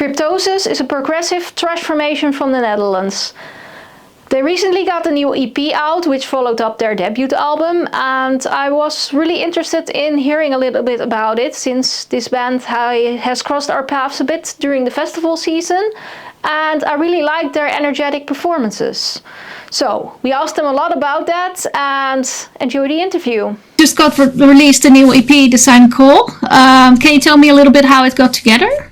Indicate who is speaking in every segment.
Speaker 1: Cryptosis is a progressive thrash formation from the Netherlands. They recently got a new EP out, which followed up their debut album, and I was really interested in hearing a little bit about it, since this band has crossed our paths a bit during the festival season, and I really liked their energetic performances. So we asked them a lot about that, and enjoy the interview.
Speaker 2: Just got released a new EP, The Sign Call. Can you tell me a little bit how it got together?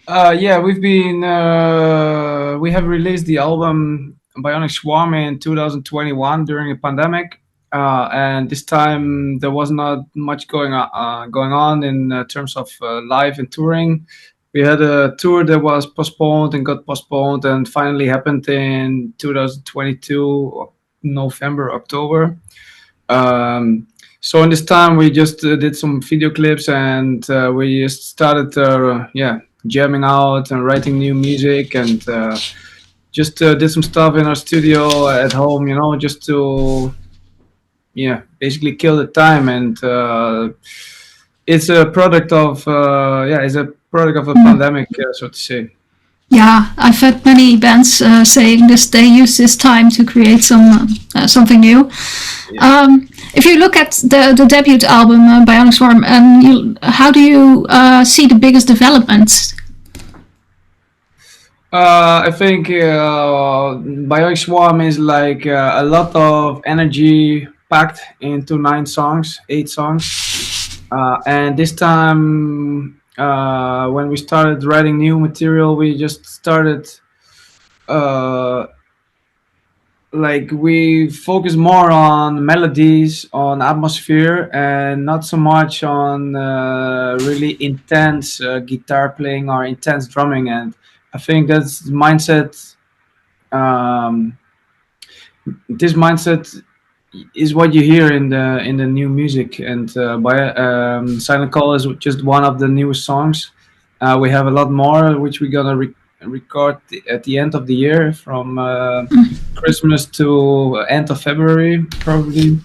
Speaker 3: Yeah, we have released the album Bionic Swarm in 2021 during a pandemic, and this time there was not much going on in terms of live and touring. We had a tour that was postponed and got postponed and finally happened in 2022, November, October. So in this time we just did some video clips, and we just started jamming out and writing new music, and just did some stuff in our studio at home, just to basically kill the time. And it's a product of a pandemic, so to say.
Speaker 2: Yeah, I've had many bands saying this. They use this time to create something new. Yeah. If you look at the debut album, Bionic Swarm, how do you see the biggest developments?
Speaker 3: I think Bionic Swarm is like a lot of energy packed into 8 songs. And this time, when we started writing new material, we just started we focus more on melodies, on atmosphere, and not so much on really intense guitar playing or intense drumming. And I think that's the mindset. This mindset is what you hear in the new music. And Silent Call is just one of the newest songs. We have a lot more which we're gonna record at the end of the year, from Christmas to end of February probably.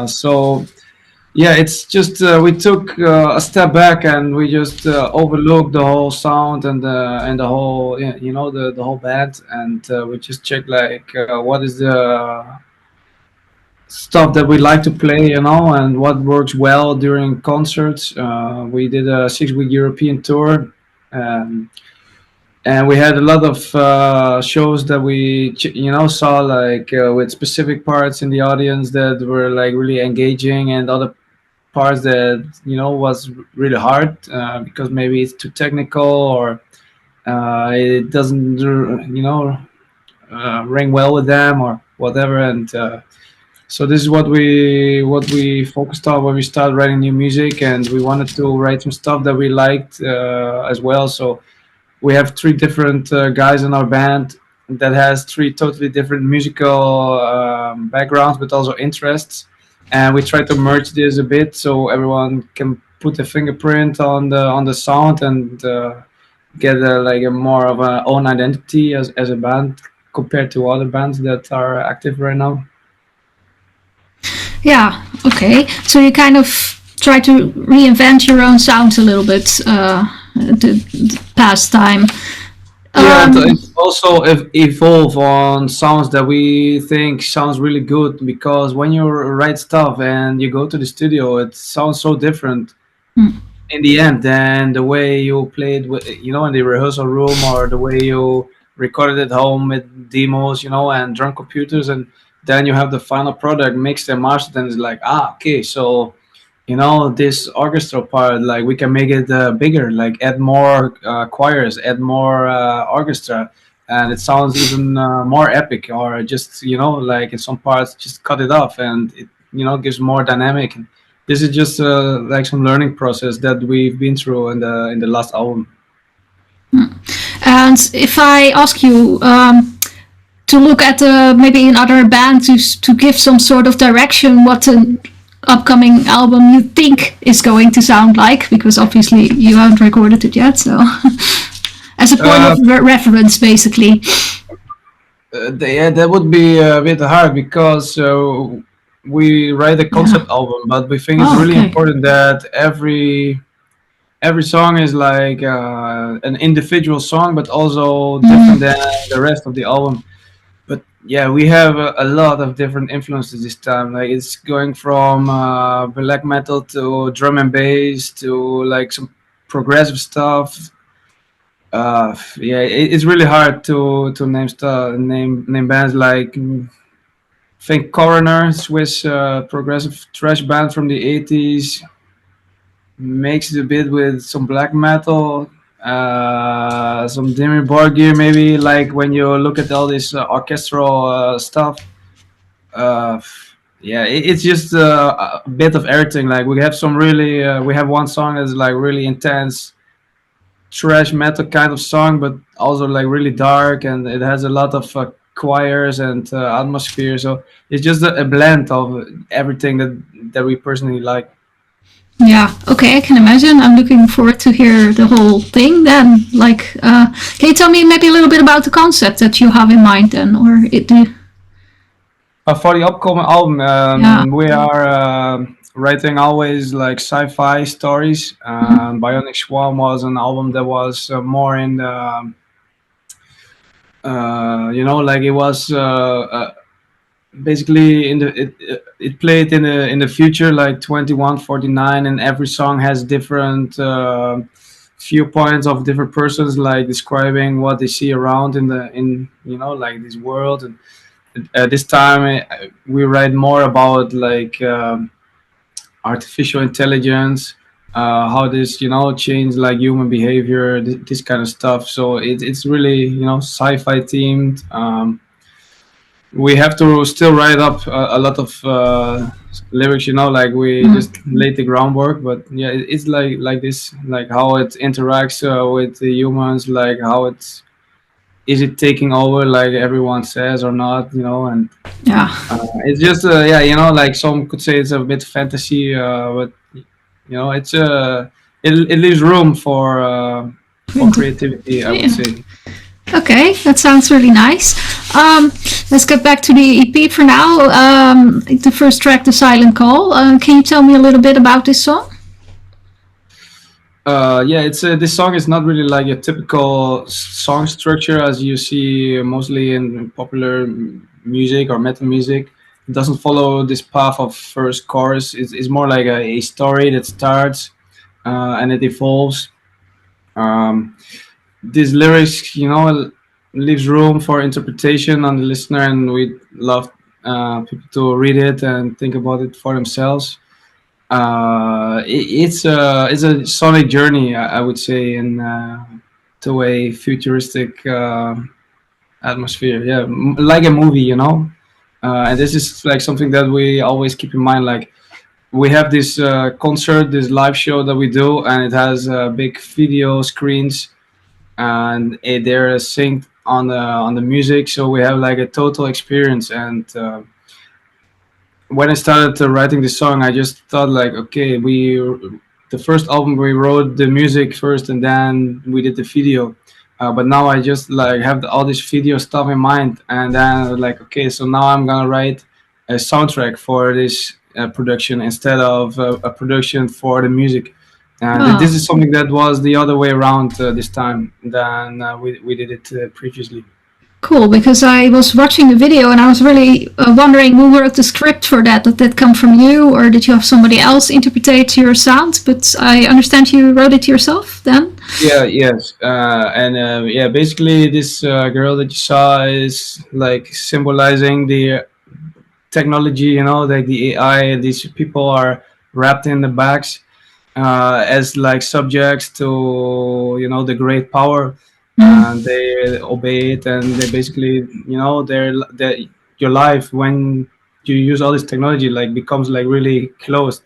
Speaker 3: So yeah, it's just we took a step back, and we just overlooked the whole sound and the whole the whole band, and we just checked what is the stuff that we like to play, and what works well during concerts. We did a 6-week European tour, and we had a lot of shows that we saw with specific parts in the audience that were really engaging, and other parts that was really hard because maybe it's too technical, or it doesn't ring well with them or whatever. And so this is what we focused on when we started writing new music, and we wanted to write some stuff that we liked as well. So we have 3 different guys in our band that has 3 totally different musical backgrounds, but also interests. And we try to merge this a bit so everyone can put a fingerprint on the sound, and get a more of an own identity as a band compared to other bands that are active right now.
Speaker 2: Yeah, okay. So you kind of try to reinvent your own sound a little bit the past time.
Speaker 3: It's also evolve on sounds that we think sounds really good, because when you write stuff and you go to the studio, it sounds so different in the end than the way you played in the rehearsal room, or the way you recorded at home with demos, and drum computers, and then you have the final product mixed and mastered, and it's okay, so this orchestral part, we can make it bigger, add more choirs, add more orchestra, and it sounds even more epic. Or just in some parts just cut it off, and it gives more dynamic. And this is just some learning process that we've been through in the last album.
Speaker 2: And if I ask you to look at maybe another band to give some sort of direction, what an upcoming album you think is going to sound like, because obviously you haven't recorded it yet, so as a point of reference, basically.
Speaker 3: That would be a bit hard, because we write a concept album, but we think it's really important that every every song is like an individual song, but also different than the rest of the album. But yeah, we have a lot of different influences this time. Like it's going from black metal to drum and bass to like some progressive stuff. Yeah, it's really hard to name stuff, name bands like think Coroner, Swiss progressive thrash band from the 80s, mixed a bit with some black metal, some Dimmy Borgir maybe. Like when you look at all this orchestral stuff, uh, yeah, it's just a bit of everything. Like we have some really, we have one song that's like really intense thrash metal kind of song, but also like really dark, and it has a lot of choirs and atmosphere. So it's just a blend of everything that we personally like.
Speaker 2: Yeah, okay, I can imagine. I'm looking forward to hear the whole thing then. Like, can you tell me maybe a little bit about the concept that you have in mind then? Or
Speaker 3: For the upcoming album,
Speaker 2: yeah.
Speaker 3: we are writing always like sci-fi stories. Bionic Swarm was an album that was more in the, like it was basically in the it played in the future, like 2149, and every song has different viewpoints of different persons, like describing what they see around in like this world. And this time we write more about like artificial intelligence, how this change like human behavior, this kind of stuff. So it's really sci-fi themed. We have to still write up a lot of lyrics, like we just laid the groundwork. But yeah, it's like this, like how it interacts with the humans, like how it's, is it taking over like everyone says or not, and
Speaker 2: Yeah.
Speaker 3: it's just yeah, like some could say it's a bit fantasy, but it's it leaves room for creativity, I would say.
Speaker 2: Okay, that sounds really nice. Let's get back to the EP for now. The first track, The Silent Call. Can you tell me a little bit about this song?
Speaker 3: Yeah, it's this song is not really like a typical song structure as you see mostly in popular music or metal music. It doesn't follow this path of first chorus. It's more like a story that starts and it evolves. Um, these lyrics, leaves room for interpretation on the listener, and we love people to read it and think about it for themselves. It's a sonic journey, I would say, in to a futuristic atmosphere. Yeah, like a movie, and this is like something that we always keep in mind. Like we have this concert, this live show that we do, and it has big video screens, and they're synced on the music, so we have like a total experience. And when I started writing this song, I just thought like, okay, the first album we wrote the music first, and then we did the video. But now I just like have all this video stuff in mind, and then I was like, okay, so now I'm gonna write a soundtrack for this production instead of a production for the music. And this is something that was the other way around this time than we did it previously.
Speaker 2: Cool, because I was watching the video and I was really wondering who wrote the script for that. Did that come from you, or did you have somebody else interpret your sound? But I understand you wrote it yourself then?
Speaker 3: Yeah, yes. And yeah, basically this girl that you saw is like symbolizing the technology, like the AI. These people are wrapped in the bags as like subjects to the great power, and they obey it, and they basically their your life when you use all this technology like becomes like really closed.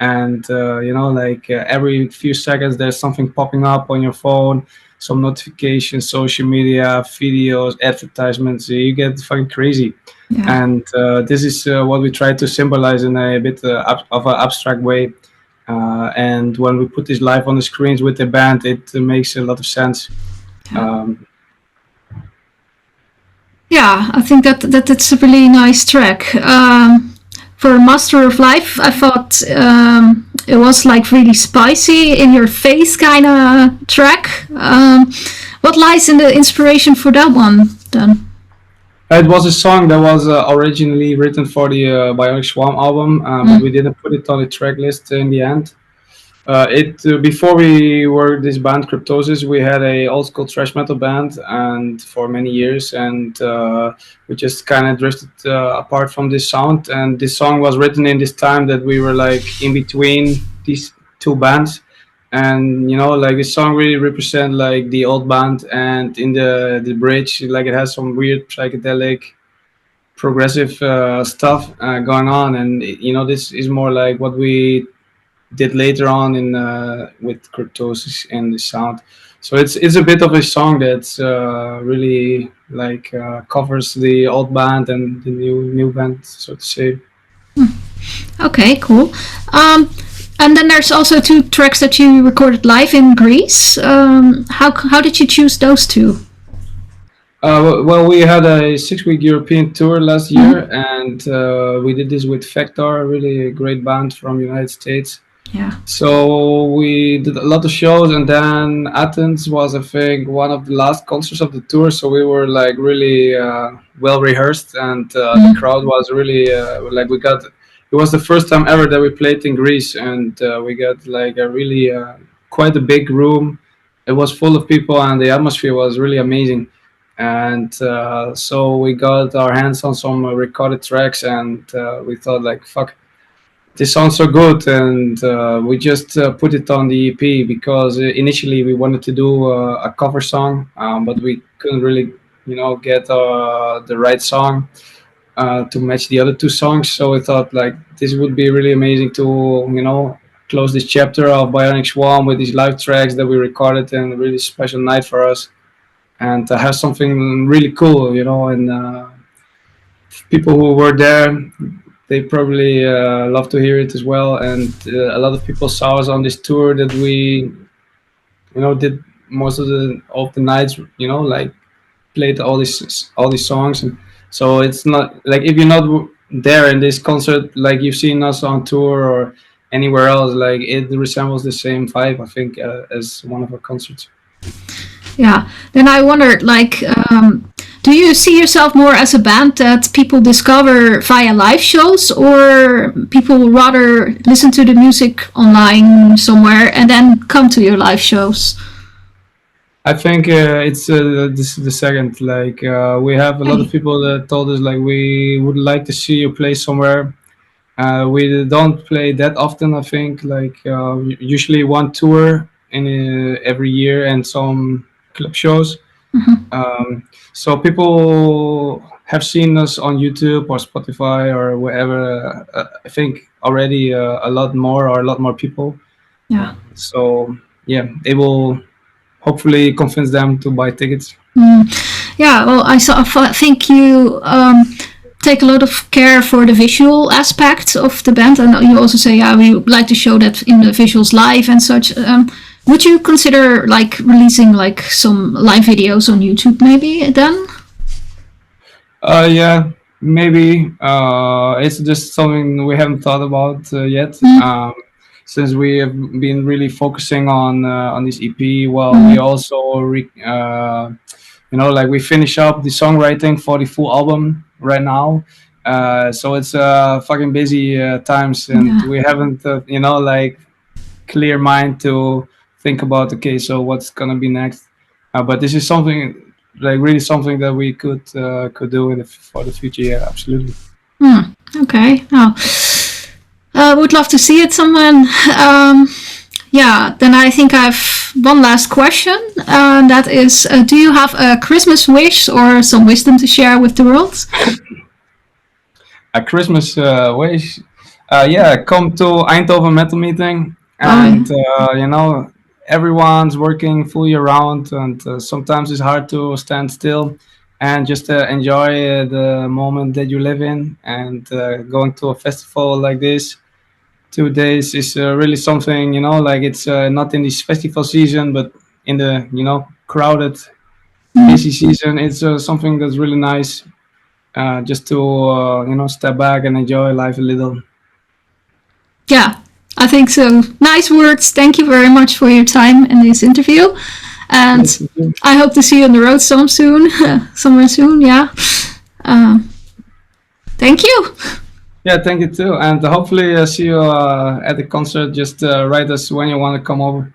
Speaker 3: And like every few seconds there's something popping up on your phone, some notifications, social media, videos, advertisements. You get fucking crazy.
Speaker 2: Yeah.
Speaker 3: And this is what we try to symbolize in a bit of an abstract way. And when we put this live on the screens with the band, it makes a lot of sense.
Speaker 2: Yeah, I think that's a really nice track. for Master of Life, I thought it was like really spicy, in your face kind of track. What lies in the inspiration for that one then?
Speaker 3: It was a song that was originally written for the Bionic Swarm album, but we didn't put it on the track list in the end. It Before we were this band Cryptosis, we had a old school thrash metal band, and for many years, and we just kind of drifted apart from this sound. And this song was written in this time that we were like in between these two bands, and like this song really represent like the old band, and in the bridge, like it has some weird psychedelic progressive stuff going on, and this is more like what we did later on in with Cryptosis and the sound. So it's a bit of a song that's really like covers the old band and the new band, so to say.
Speaker 2: Okay, cool. And then there's also two tracks that you recorded live in Greece. How did you choose those two?
Speaker 3: Well, we had a 6-week European tour last year, and we did this with Vector, a really great band from the United States.
Speaker 2: Yeah.
Speaker 3: So we did a lot of shows, and then Athens was, I think, one of the last concerts of the tour. So we were like really well rehearsed, and the crowd was really like we got. It was the first time ever that we played in Greece, and we got like a really quite a big room. It was full of people, and the atmosphere was really amazing. And so we got our hands on some recorded tracks, and we thought like, fuck, this sounds so good, and we just put it on the EP because initially we wanted to do a cover song, but we couldn't really, get the right song to match the other two songs. So we thought like this would be really amazing to, close this chapter of Bionic Swarm with these live tracks that we recorded, and a really special night for us, and to have something really cool, and people who were there, they probably love to hear it as well. And a lot of people saw us on this tour that we, did most of the nights, like played all these songs. And so it's not like if you're not there in this concert, like you've seen us on tour or anywhere else, like it resembles the same vibe, I think, as one of our concerts.
Speaker 2: Yeah. Then I wondered, like, do you see yourself more as a band that people discover via live shows, or people rather listen to the music online somewhere and then come to your live shows?
Speaker 3: I think it's this is the second. Like we have a lot of people that told us like we would like to see you play somewhere. We don't play that often. I think like usually one tour in every year and some club shows. So people have seen us on YouTube or Spotify or wherever. I think already a lot more people.
Speaker 2: Yeah.
Speaker 3: So yeah, they will hopefully convince them to buy tickets.
Speaker 2: Yeah. Well, I think you take a lot of care for the visual aspect of the band, and you also say, yeah, we would like to show that in the visuals live and such. Would you consider like releasing like some live videos on YouTube maybe then?
Speaker 3: Yeah, maybe. It's just something we haven't thought about yet. Since we have been really focusing on this EP, well, we also like we finish up the songwriting for the full album right now. So it's fucking busy times, and we haven't like clear mind to think about, okay, so what's gonna be next. But this is something like really something that we could do for the future. Yeah, absolutely.
Speaker 2: Okay. Now, would love to see it, someone. Yeah, then I think I have one last question, and that is, do you have a Christmas wish or some wisdom to share with the world?
Speaker 3: A Christmas wish? Yeah, come to Eindhoven Metal Meeting, and everyone's working full year round, and sometimes it's hard to stand still and just enjoy the moment that you live in. And going to a festival like this 2 days is really something, like it's not in this festival season, but in the crowded busy season, it's something that's really nice. just to step back and enjoy life a little.
Speaker 2: Yeah, I think so. Nice words. Thank you very much for your time in this interview. And
Speaker 3: Yes, thank you.
Speaker 2: I hope to see you on the road somewhere soon. Yeah. Thank you.
Speaker 3: Yeah, thank you too, and hopefully see you at the concert. Just write us when you want to come over.